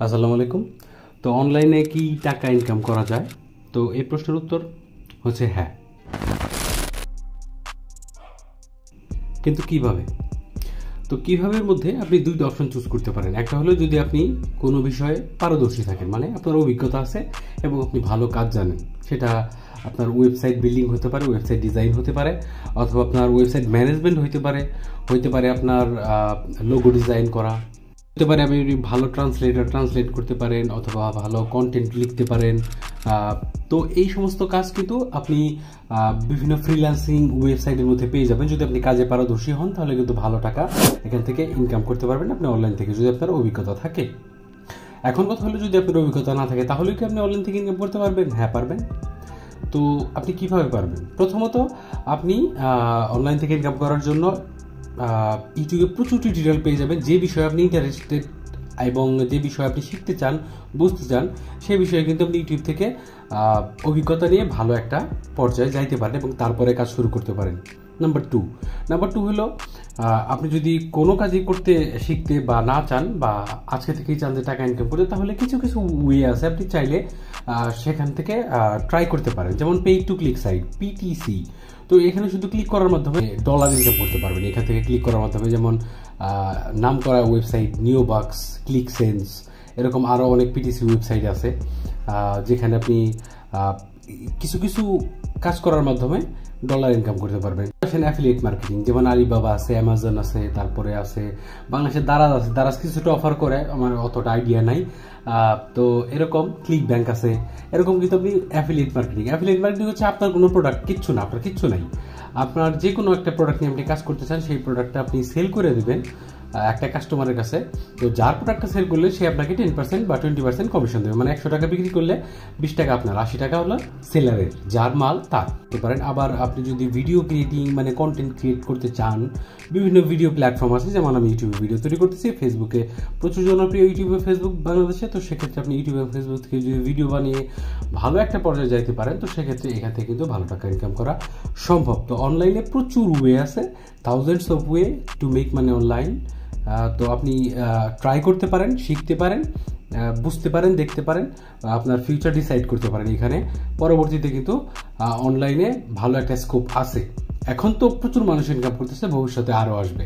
আসসালামু আলাইকুম। তো অনলাইনে কি টাকা ইনকাম করা যায়? তো এই প্রশ্নের উত্তর হচ্ছে হ্যাঁ। কিন্তু কিভাবে? তো কিভাবের মধ্যে আপনি দুইটা অপশন চুজ করতে পারেন। একটা হলো যদি আপনি কোনো বিষয়ে পারদর্শী থাকেন, মানে আপনার অভিজ্ঞতা আছে এবং আপনি ভালো কাজ জানেন। সেটা আপনার ওয়েবসাইট বিল্ডিং হতে পারে, ওয়েবসাইট ডিজাইন হতে পারে, অথবা আপনার ওয়েবসাইট ম্যানেজমেন্ট হতে পারে আপনার লোগো ডিজাইন করা, হতে পারে আপনি ভালো ট্রান্সলেট করতে পারেন, অথবা ভালো কন্টেন্ট লিখতে পারেন। তো এই সমস্ত কাজ কিন্তু আপনি বিভিন্ন ফ্রিল্যান্সিং ওয়েবসাইটের মধ্যে পেয়ে যাবেন। যদি আপনি কাজে পারদর্শী হন তাহলে কিন্তু ভালো টাকা এখান থেকে ইনকাম করতে পারবেন আপনি অনলাইন থেকে, যদি আপনার অভিজ্ঞতা থাকে। এখন কথা হলো, যদি আপনার অভিজ্ঞতা না থাকে তাহলে কি আপনি অনলাইন থেকে ইনকাম করতে পারবেন? হ্যাঁ, পারবেন। তো আপনি কিভাবে পারবেন? প্রথমত আপনি অনলাইন থেকে ইনকাম করার জন্য ইউটিউবে প্রচুর টিউটোরিয়াল পেয়ে যাবেন। যে বিষয়ে আপনি ইন্টারেস্টেড এবং যে বিষয়ে আপনি শিখতে চান, বুঝতে চান, সেই বিষয়ে কিন্তু আপনি ইউটিউব থেকে অভিজ্ঞতা নিয়ে ভালো একটা পর্যায়ে যাইতে পারেন এবং তারপরে কাজ শুরু করতে পারেন। নাম্বার টু হলো, আপনি যদি কোনো কাজই করতে শিখতে বা না চান, বা আজকে থেকেই চান যে টাকা ইনকাম করতে, তাহলে কিছু কিছু ওয়ে আছে, আপনি চাইলে সেখান থেকে ট্রাই করতে পারেন। যেমন paid to click site, PTC. তো এখানে শুধু ক্লিক করার মাধ্যমে ডলার ইনকাম করতে পারবেন এখান থেকে ক্লিক করার মাধ্যমে। যেমন নাম করা ওয়েবসাইট নিওবাক্স, ক্লিকসেন্স, এরকম আরও অনেক পিটিসি ওয়েবসাইট আছে যেখানে আপনি কিছু কিছু কাজ করার মাধ্যমে ডলার ইনকাম করতে পারবেন। অ্যাফিলিয়েট মার্কেটিং, যেমন আলিবাবা আছে, অ্যামাজন আছে, তারপরে আছে বাংলাদেশের দারাজ আছে। দারাজ কিছুটা অফার করে, আমার অতটা আইডিয়া নাই। তো এরকম ক্লিক ব্যাংক আছে। এরকম কিন্তু আপনি অ্যাফিলিয়েট মার্কেটিং হচ্ছে আপনার কোনো প্রোডাক্ট কিচ্ছু না, আপনার কিচ্ছু নাই, আপনার যে কোনো একটা প্রোডাক্ট নিয়ে আপনি কাজ করতে চান, সেই প্রোডাক্টটা আপনি সেল করে দেবেন একটা কাস্টমারের কাছে। তো যার প্রোডাক্টটা সেল করলে সে আপনাকে 10% বা 20% কমিশন দেবে। মানে 100 টাকা বিক্রি করলে 20 টাকা আপনার, 80 টাকা হলো সেলারের, যার মাল তার করতে পারেন। আবার আপনি যদি ভিডিও ক্রিয়েটিং মানে কন্টেন্ট ক্রিয়েট করতে চান, বিভিন্ন ভিডিও প্ল্যাটফর্ম আছে, যেমন আমি ইউটিউবে ভিডিও তৈরি করতেছি, ফেসবুকে প্রচুর জনপ্রিয় ইউটিউবে ফেসবুক বাংলাদেশে। তো সেক্ষেত্রে আপনি ইউটিউবে ফেসবুক থেকে যদি ভিডিও বানিয়ে ভালো একটা পর্যায়ে যাইতে পারেন, তো সেক্ষেত্রে এখান থেকে কিন্তু ভালো টাকা ইনকাম করা সম্ভব। তো অনলাইনে প্রচুর ওয়ে আছে, thousands of way to make money online. তো আপনি ট্রাই করতে পারেন, শিখতে পারেন, বুঝতে পারেন, দেখতে পারেন, আপনার ফিউচার ডিসাইড করতে পারেন। এখানে পরবর্তীতে কিন্তু অনলাইনে ভালো একটা স্কোপ আছে। এখন তো প্রচুর মানুষ ইনকাম করতেছে, ভবিষ্যতে আরও আসবে।